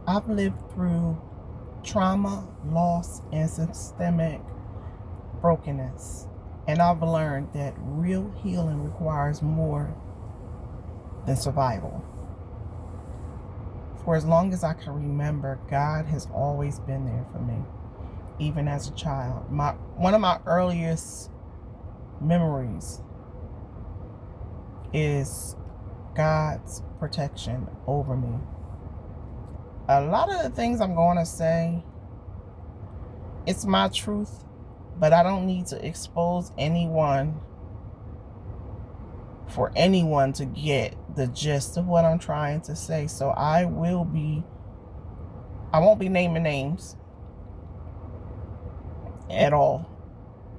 I've lived through trauma, loss, and systemic brokenness. And I've learned that real healing requires more than survival. For as long as I can remember, God has always been there for me, even as a child. One of my earliest memories is God's protection over me. A lot of the things I'm going to say, it's my truth, but I don't need to expose anyone for anyone to get the gist of what I'm trying to say. So I won't be naming names at all.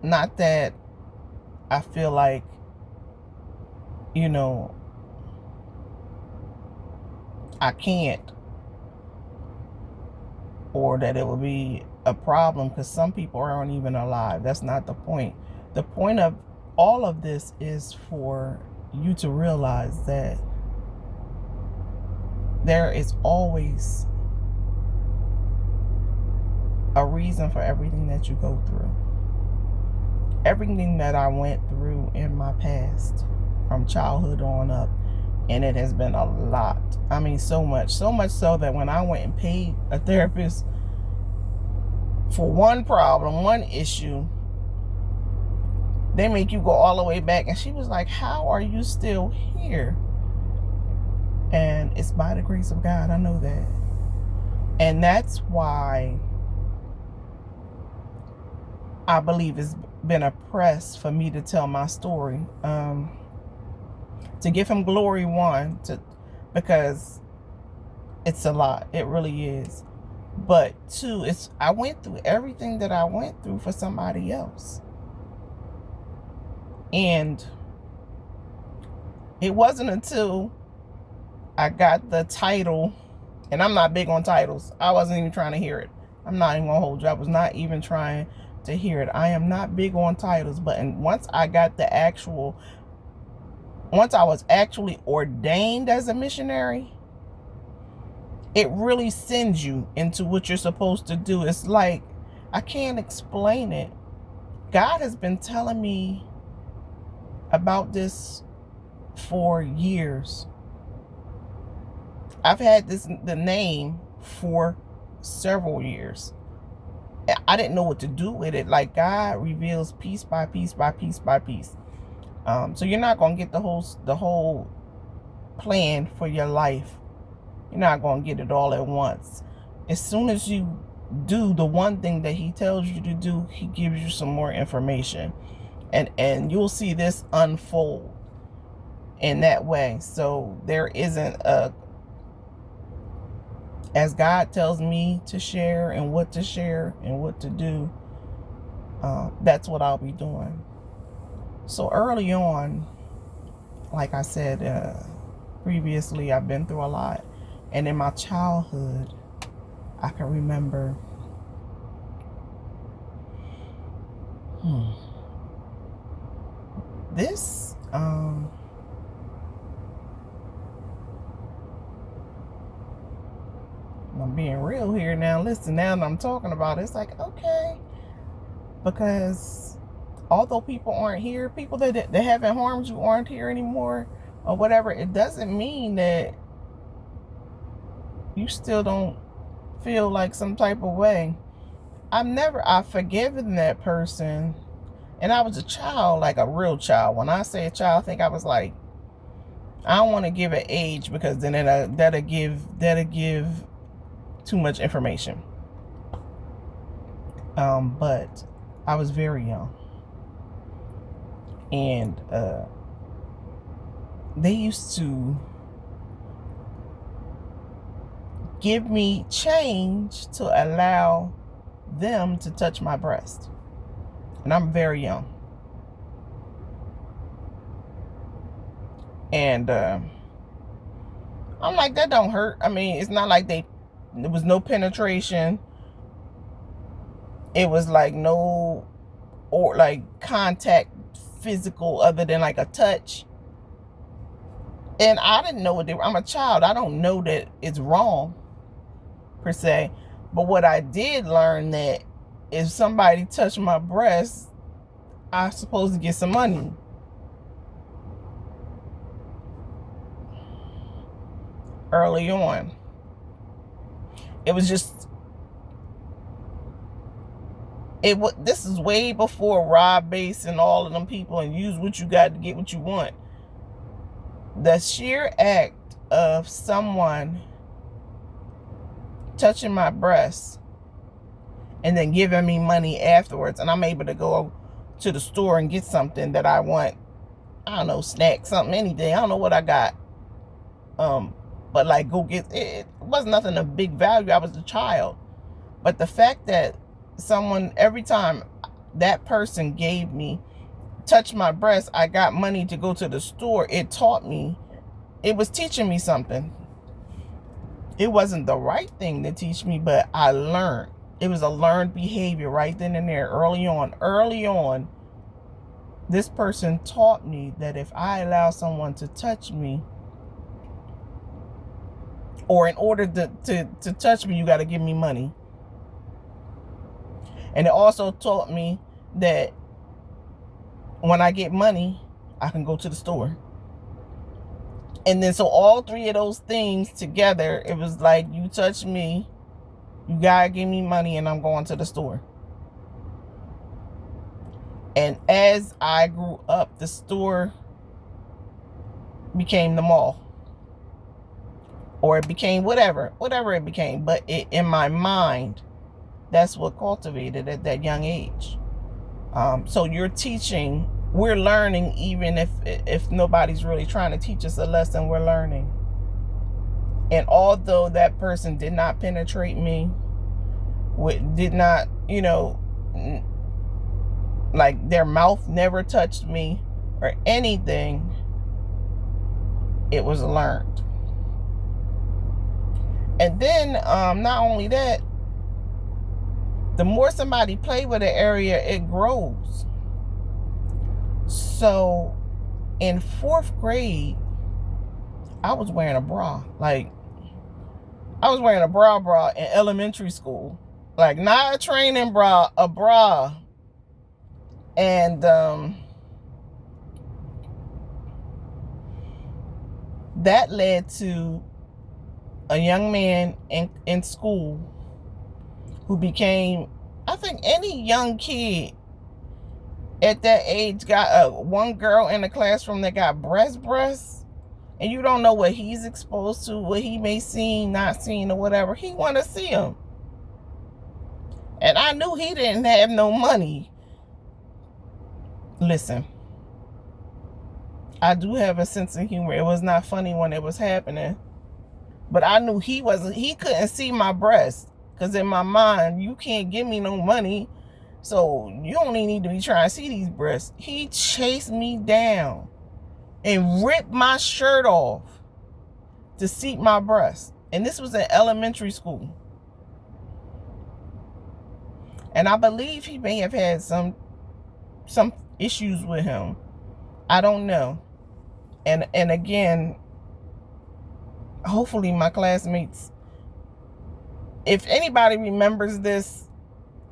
Not that I feel like, I can't, or that it would be a problem, because some people aren't even alive. That's not the point. The point of all of this is for you to realize that there is always a reason for everything that you go through. Everything that I went through in my past, from childhood on up, and it has been a lot. I mean, so much so that when I went and paid a therapist for one problem, one issue, they make you go all the way back. And she was like, how are you still here? And it's by the grace of God. I know that. And that's why I believe it's been a press for me to tell my story. To give him glory, because it's a lot. It really is. But two, I went through everything that I went through for somebody else. And it wasn't until I got the title, and I'm not big on titles. I wasn't even trying to hear it. I'm not even gonna hold you. I was not even trying to hear it. I am not big on titles, but once I was actually ordained as a missionary, it really sends you into what you're supposed to do. It's like, I can't explain it. God has been telling me about this for years. I've had the name for several years. I didn't know what to do with it. Like, God reveals piece by piece by piece by piece. So you're not going to get the whole plan for your life. You're not going to get it all at once. As soon as you do the one thing that he tells you to do, he gives you some more information. And you'll see this unfold in that way. So there isn't as God tells me to share and what to do, that's what I'll be doing. So early on, like I said previously, I've been through a lot. And in my childhood, I can remember this I'm being real here now. Listen, now that I'm talking about it, it's like, okay, because although people aren't here, people that haven't harmed you aren't here anymore or whatever, it doesn't mean that you still don't feel like some type of way. I've forgiven that person. And I was a child, like a real child. When I say a child, I think I was like, I don't want to give an age, because then that'll give too much information. But I was very young. And they used to give me change to allow them to touch my breast. And I'm very young. And I'm like, that don't hurt. I mean, it's not like there was no penetration. It was like no, or like contact physical, other than like a touch. And I didn't know what I'm a child. I don't know that it's wrong. per se. But what I did learn that if somebody touched my breast, I'm supposed to get some money. Early on, it was just this is way before Rob Base and all of them people and use what you got to get what you want. The sheer act of someone touching my breast and then giving me money afterwards, and I'm able to go to the store and get something that I want. I don't know, snack, something, anything. I don't know what I got. But like, go get it. It wasn't nothing of big value. I was a child. But the fact that someone, every time that person touched my breast, I got money to go to the store. It taught me, it was teaching me something. It wasn't the right thing to teach me, but I learned. It was a learned behavior right then and there, early on. This person taught me that if I allow someone to touch me, or in order to touch me, you got to give me money. And it also taught me that when I get money, I can go to the store. And then so all three of those things together, it was like, you touch me, you gotta give me money, and I'm going to the store. And as I grew up, the store became the mall. Or it became whatever it became. But in my mind, that's what cultivated at that young age. So you're teaching, we're learning, even if nobody's really trying to teach us a lesson, we're learning. And although that person did not penetrate me, did not, like their mouth never touched me or anything, it was learned. And then not only that, the more somebody play with an area, it grows. So in 4th grade, I was wearing a bra. Like, I was wearing a bra in elementary school. Like, not a training bra, a bra. And that led to a young man in school who became, I think any young kid at that age got one girl in the classroom that got breasts, and you don't know what he's exposed to, what he may see, not seen, or whatever. He want to see him. And I knew he didn't have no money. Listen, I do have a sense of humor. It was not funny when it was happening. But I knew he couldn't see my breast. Because in my mind, you can't give me no money. So you only need to be trying to see these breasts. He chased me down and ripped my shirt off to see my breasts. And this was in elementary school. And I believe he may have had some issues with him. I don't know. And again, hopefully my classmates, if anybody remembers this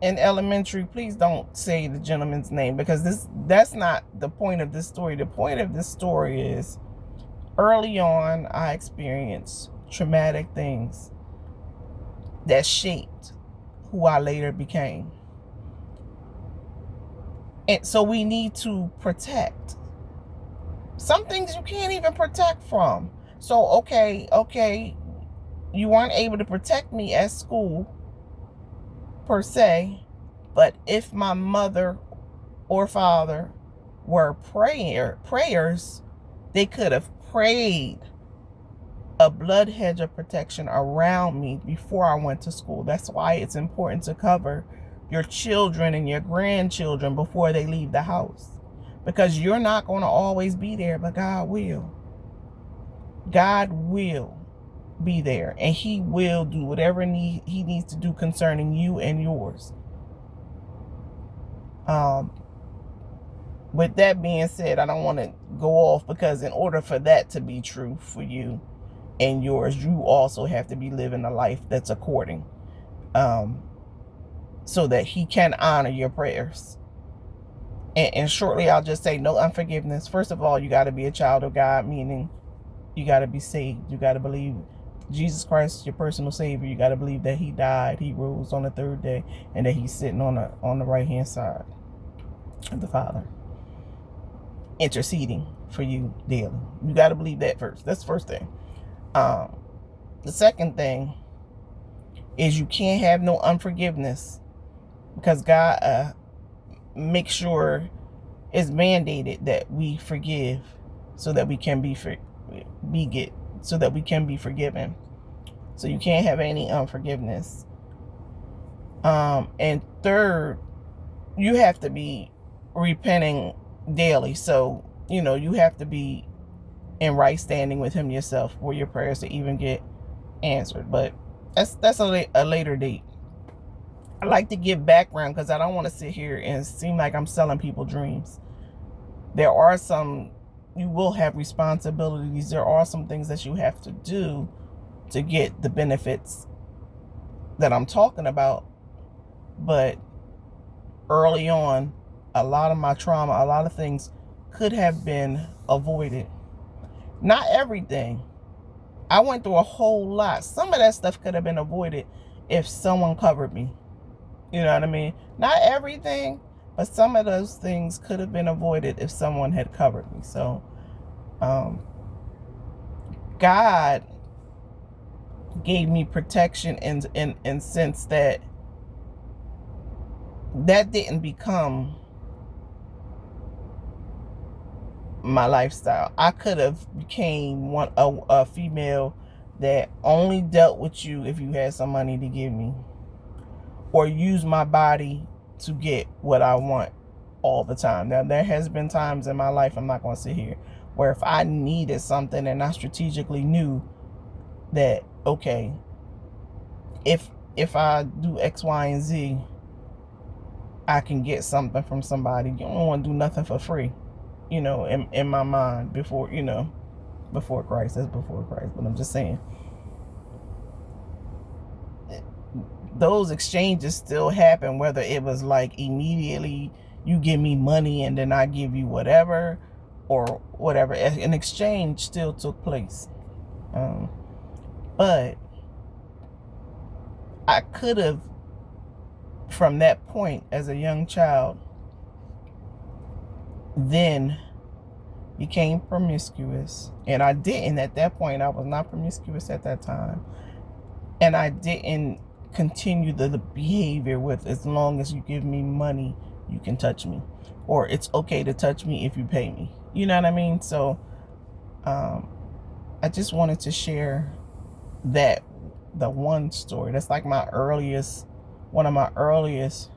in elementary, please don't say the gentleman's name, because that's not the point of this story. The point of this story is, early on, I experienced traumatic things that shaped who I later became. And so we need to protect. Some things you can't even protect from. So, okay, you weren't able to protect me at school, per se, but if my mother or father were prayers, they could have prayed a blood hedge of protection around me before I went to school. That's why it's important to cover your children and your grandchildren before they leave the house. Because you're not going to always be there, but God will. God will be there, and he will do whatever he needs to do concerning you and yours. With that being said, I don't want to go off, because in order for that to be true for you, and yours, you also have to be living a life that's according, so that he can honor your prayers. And shortly, I'll just say no unforgiveness. First of all, you got to be a child of God, meaning you got to be saved. You got to believe Jesus Christ, your personal Savior. You got to believe that he died, he rose on the third day, and that he's sitting on the right-hand side of the Father, interceding for you daily. You got to believe that first. That's the first thing. The second thing is you can't have no unforgiveness, because God makes sure it's mandated that we forgive so that we can be forgiven. So you can't have any unforgiveness. And third, you have to be repenting daily. So, you have to be in right standing with him yourself for your prayers to even get answered. But that's a later date. I like to give background because I don't want to sit here and seem like I'm selling people dreams. There are you will have responsibilities. There are some things that you have to do to get the benefits that I'm talking about. But early on, a lot of my trauma, a lot of things could have been avoided. Not everything. I went through a whole lot. Some of that stuff could have been avoided if someone covered me. You know what I mean? Not everything, but some of those things could have been avoided if someone had covered me. So, God gave me protection in sense that didn't become my lifestyle. I could have became a female that only dealt with you if you had some money to give me, or use my body to get what I want all the time. Now, there has been times in my life, I'm not going to sit here, where if I needed something and I strategically knew that, okay, if I do X, Y, and Z, I can get something from somebody. You don't want to do nothing for free, in my mind before Christ. That's before Christ, but I'm just saying, those exchanges still happen, whether it was like immediately you give me money and then I give you whatever, or whatever. An exchange still took place. But I could have, from that point as a young child, then became promiscuous. And I didn't at that point. I was not promiscuous at that time. And I didn't continue the behavior with, as long as you give me money, you can touch me. Or it's okay to touch me if you pay me. You know what I mean? So I just wanted to share the one story. That's like one of my earliest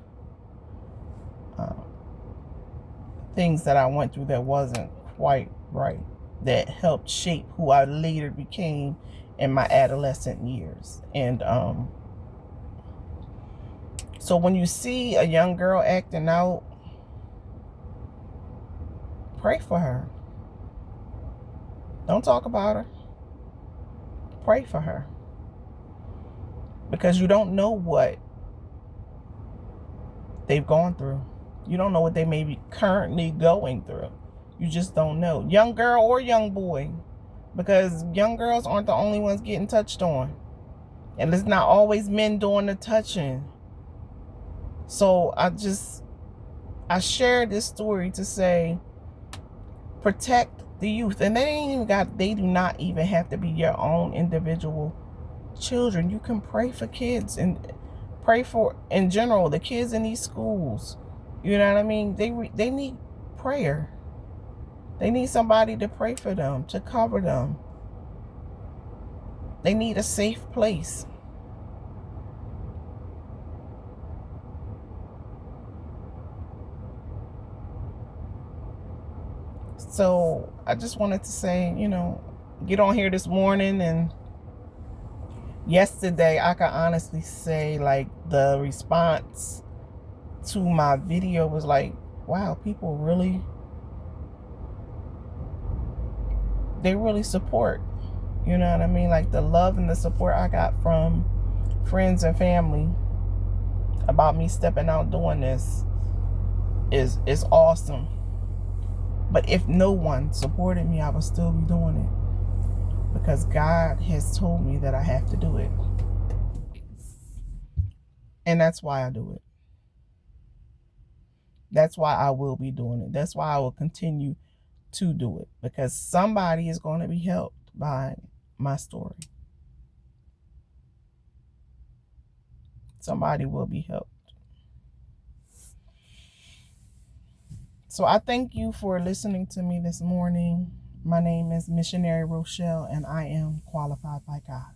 things that I went through that wasn't quite right, that helped shape who I later became in my adolescent years. And so when you see a young girl acting out, pray for her. Don't talk about her. Pray for her. Because you don't know what they've gone through. You don't know what they may be currently going through. You just don't know. Young girl or young boy. Because young girls aren't the only ones getting touched on. And it's not always men doing the touching. So I shared this story to say, protect the youth. And they do not even have to be your own individual children. You can pray for kids and pray for, in general, the kids in these schools. You know what I mean? They need prayer. They need somebody to pray for them, to cover them. They need a safe place. So I just wanted to say, get on here this morning. And yesterday, I can honestly say, like, the response to my video was like, wow, people really support. You know what I mean? Like the love and the support I got from friends and family about me stepping out doing this is awesome. But if no one supported me, I would still be doing it because God has told me that I have to do it. And that's why I do it. That's why I will be doing it. That's why I will continue to do it, because somebody is going to be helped by my story. Somebody will be helped. So I thank you for listening to me this morning. My name is Missionary Rochelle, and I am qualified by God.